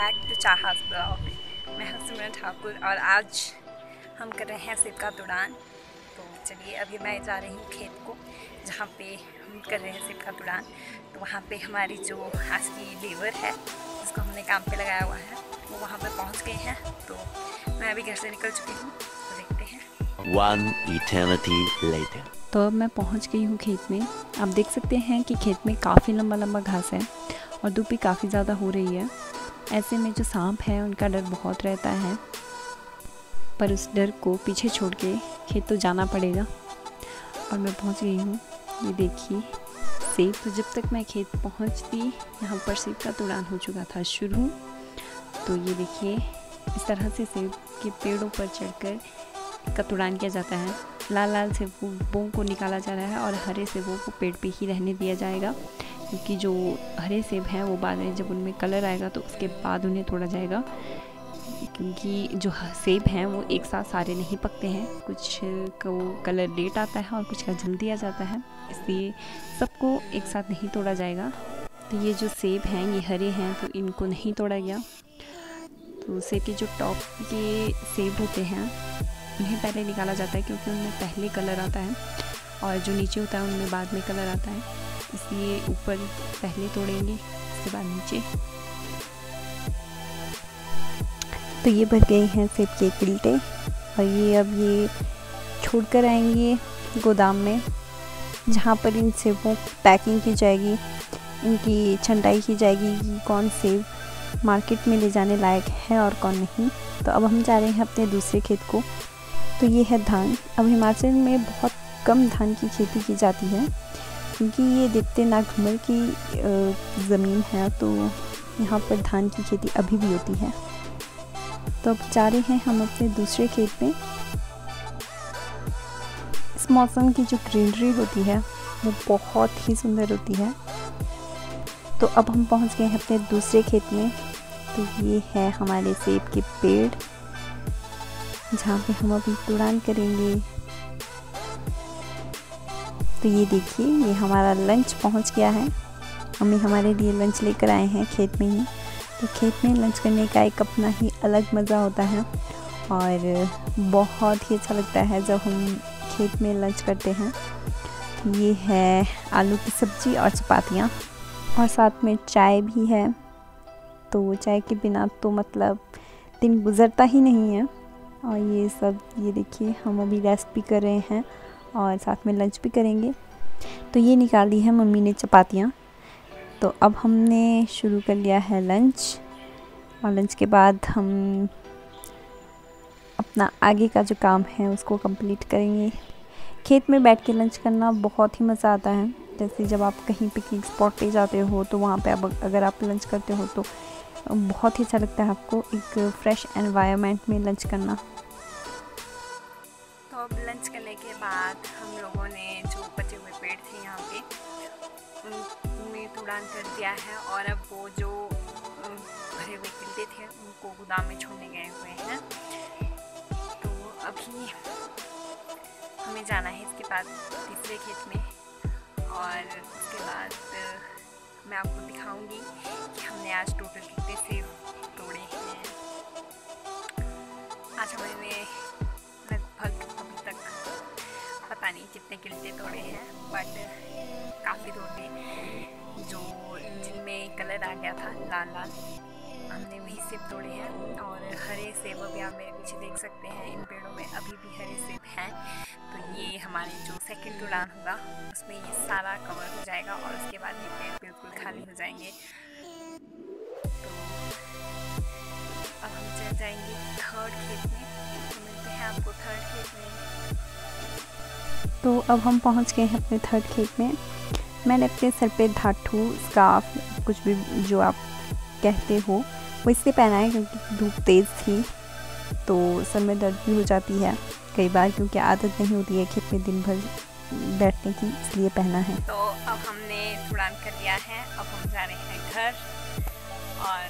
Back to चाहास blog. मैं हूं सिमरन ठाकुर और आज हम कर रहे हैं सेब का तुड़ान। तो चलिए अभी मैं जा रही हूँ खेत को जहाँ पे हम कर रहे हैं सेब का तुड़ान। तो वहाँ पे हमारी जो आज की लेबर है जिसको हमने काम पे लगाया हुआ है वो वहाँ पे पहुँच गए हैं। तो मैं अभी घर से निकल चुकी हूँ, तो देखते हैं। One eternity later. तो अब मैं पहुंच गई हूँ खेत में। आप देख सकते हैं कि खेत में काफ़ी लंबा लंबा घास है और धूप भी काफ़ी ज़्यादा हो रही है। ऐसे में जो सांप है उनका डर बहुत रहता है, पर उस डर को पीछे छोड़ के खेत तो जाना पड़ेगा। और मैं पहुंच गई हूँ। ये देखिए सेब। तो जब तक मैं खेत पहुंचती यहाँ पर सेब का तुड़ान हो चुका था शुरू। तो ये देखिए इस तरह से सेब के पेड़ों पर चढ़कर का तुड़ान किया जाता है। लाल लाल सेबों को निकाला जा रहा है और हरे सेबों को पेड़ पे ही रहने दिया जाएगा, क्योंकि जो हरे सेब हैं वो बाद में जब उनमें कलर आएगा तो उसके बाद उन्हें तोड़ा जाएगा। क्योंकि जो सेब हैं वो एक साथ सारे नहीं पकते हैं, कुछ को कलर लेट आता है और कुछ का जल्दी आ जाता है, इसलिए सबको एक साथ नहीं तोड़ा जाएगा। तो ये जो सेब हैं ये हरे हैं तो इनको नहीं तोड़ा गया। तो सेब के जो टॉप के सेब होते हैं उन्हें पहले निकाला जाता है, क्योंकि उनमें पहले कलर आता है और जो नीचे होता है उनमें बाद में कलर आता है, इसलिए ऊपर पहले तोड़ेंगे उसके बाद नीचे। तो ये भर गए हैं सेब के किल्टे और ये अब ये छोड़कर आएंगे गोदाम में, जहाँ पर इन सेबों की पैकिंग की जाएगी, इनकी छंटाई की जाएगी कि कौन सेब मार्केट में ले जाने लायक है और कौन नहीं। तो अब हम जा रहे हैं अपने दूसरे खेत को। तो ये है धान। अब हिमाचल में बहुत कम धान की खेती की जाती है, क्योंकि ये देखते नागभूमर की ज़मीन है, तो यहाँ पर धान की खेती अभी भी होती है। तो अब जा रहे हैं हम अपने दूसरे खेत में। इस मौसम की जो ग्रीनरी होती है वो बहुत ही सुंदर होती है। तो अब हम पहुँच गए हैं अपने दूसरे खेत में। तो ये है हमारे सेब के पेड़, जहाँ पे हम अभी तुड़ान करेंगे। तो ये देखिए ये हमारा लंच पहुँच गया है। मम्मी हमारे लिए लंच लेकर आए हैं खेत में ही। तो खेत में लंच करने का एक अपना ही अलग मज़ा होता है और बहुत ही अच्छा लगता है जब हम खेत में लंच करते हैं। तो ये है आलू की सब्ज़ी और चपातियाँ और साथ में चाय भी है। तो चाय के बिना तो मतलब दिन गुज़रता ही नहीं है। और ये सब ये देखिए हम अभी रेस्ट भी कर रहे हैं और साथ में लंच भी करेंगे। तो ये निकाल दी है मम्मी ने चपातियाँ। तो अब हमने शुरू कर लिया है लंच, और लंच के बाद हम अपना आगे का जो काम है उसको कंप्लीट करेंगे। खेत में बैठ के लंच करना बहुत ही मज़ा आता है। जैसे जब आप कहीं पिकनिक स्पॉट पे जाते हो तो वहाँ पे अगर आप लंच करते हो तो बहुत ही अच्छा लगता है आपको एक फ्रेश एनवायरनमेंट में लंच करना। तो अब लंच करने के बाद हम लोगों ने जो बचे हुए पेड़ थे यहाँ पे उनमें तुड़ान कर दिया है, और अब वो जो भरे हुए किल्टे थे उनको गोदाम में छोड़ने गए हुए हैं। तो अभी हमें जाना है इसके बाद तीसरे खेत में, और उसके बाद मैं आपको दिखाऊंगी कि हमने आज टोटल कितने सेब तोड़े हैं। आज हमने लगभग अभी तक पता नहीं कितने किल्टे तोड़े हैं, बट काफ़ी तोड़े। जो जिनमें कलर आ गया था लाल लाल हमने वही सेब तोड़े हैं, और हरे सेब अभी आप मेरे पीछे देख सकते हैं, इन पेड़ों में अभी भी हरे सेब हैं। तो ये हमारे जो सेकंड तुड़ान होगा उसमें ये सारा कवर हो जाएगा और उसके बाद ये पेड़ बिल्कुल खाली हो जाएंगे। तो अब हम चल जाएंगे थर्ड खेत में। तो मिलते हैं आपको थर्ड खेत में। तो अब हम पहुंच गए हैं अपने थर्ड खेत में। मैंने अपने सर पे धाटू स्कार्फ कुछ भी जो आप कहते हो वो इसलिए पहना है क्योंकि धूप तेज़ थी, तो सर में दर्द भी हो जाती है कई बार, क्योंकि आदत नहीं होती है खेत में दिन भर बैठने की, इसलिए पहना है। तो अब हमने तुड़ान कर लिया है। अब हम जा रहे हैं घर, और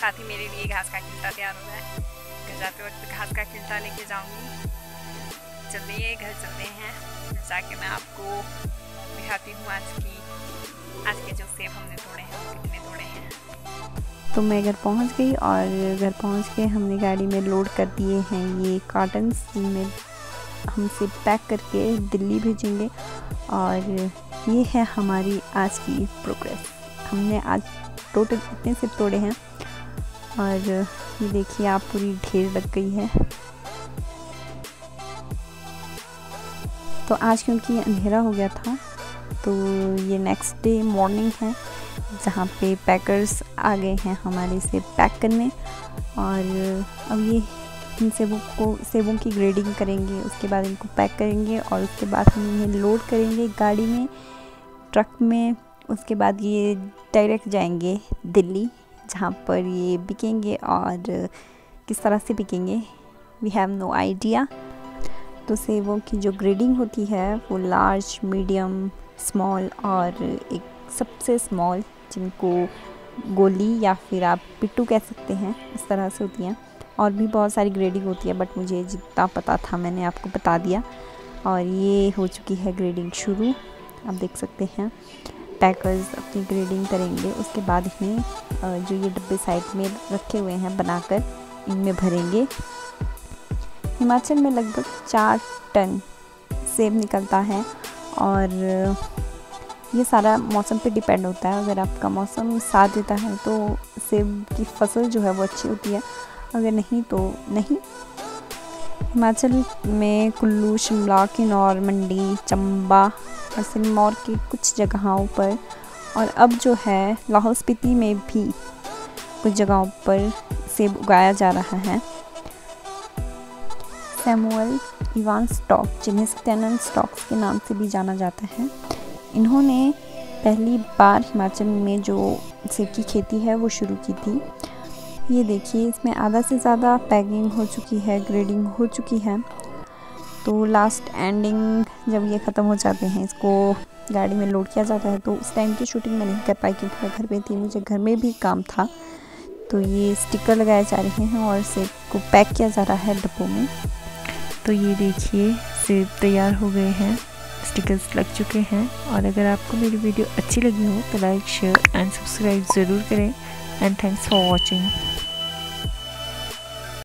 साथ ही मेरे लिए घास का किल्टा तैयार हो रहा है। घर जाते वक्त घास का किल्टा लेके जाऊंगी। चलिए घर चलते हैं, जाके मैं आपको दिखाती हूँ आज के जो सेब हमने तोड़े हैं वो कितने तोड़े हैं। तो मैं घर पहुंच गई और घर पहुंच के हमने गाड़ी में लोड कर दिए हैं ये कार्टन्स, जिनमें हम सेब पैक करके दिल्ली भेजेंगे। और ये है हमारी आज की प्रोग्रेस। हमने आज टोटल इतने सेब तोड़े हैं और ये देखिए आप, पूरी ढेर लग गई है। तो आज क्योंकि अंधेरा हो गया था तो ये नेक्स्ट डे मॉर्निंग है, जहाँ पे पैकर्स आ गए हैं हमारे सेब पैक करने। और अब ये इन सेबों की ग्रेडिंग करेंगे, उसके बाद इनको पैक करेंगे और उसके बाद हम इन्हें लोड करेंगे गाड़ी में, ट्रक में। उसके बाद ये डायरेक्ट जाएंगे दिल्ली, जहाँ पर ये बिकेंगे। और किस तरह से बिकेंगे वी हैव नो आइडिया। तो सेबों की जो ग्रेडिंग होती है वो लार्ज, मीडियम, स्मॉल और एक सबसे स्मॉल, जिनको गोली या फिर आप पिट्टू कह सकते हैं, इस तरह से होती हैं। और भी बहुत सारी ग्रेडिंग होती है, बट मुझे जितना पता था मैंने आपको बता दिया। और ये हो चुकी है ग्रेडिंग शुरू, आप देख सकते हैं। पैकर्स अपनी ग्रेडिंग करेंगे, उसके बाद इन्हें जो ये डब्बे साइड में रखे हुए हैं बनाकर, इनमें भरेंगे। हिमाचल में लगभग 4 टन सेब निकलता है और ये सारा मौसम पे डिपेंड होता है। अगर आपका मौसम साथ देता है तो सेब की फसल जो है वो अच्छी होती है, अगर नहीं तो नहीं। हिमाचल में कुल्लू, शिमला, किन्नौर, मंडी, चंबा और सिरमौर की कुछ जगहों पर, और अब जो है लाहौल स्पीति में भी कुछ जगहों पर सेब उगाया जा रहा है। सैमुअल इवान स्टॉक, जिन्हें सत्यानंद स्टॉक्स के नाम से भी जाना जाता है, इन्होंने पहली बार हिमाचल में जो सेब की खेती है वो शुरू की थी। ये देखिए, इसमें आधा से ज़्यादा पैकिंग हो चुकी है, ग्रेडिंग हो चुकी है। तो लास्ट एंडिंग जब ये ख़त्म हो जाते हैं, इसको गाड़ी में लोड किया जाता है, तो उस टाइम की शूटिंग मैं नहीं कर पाई क्योंकि मैं घर पे थी, मुझे घर में भी काम था। तो ये स्टिकर लगाए जा रहे हैं और सेब को पैक किया जा रहा है डब्बों में। तो ये देखिए, सेब तैयार हो गए हैं, स्टिकर्स लग चुके हैं। और अगर आपको मेरी वीडियो अच्छी लगी हो तो लाइक, शेयर एंड सब्सक्राइब ज़रूर करें। And thanks for watching.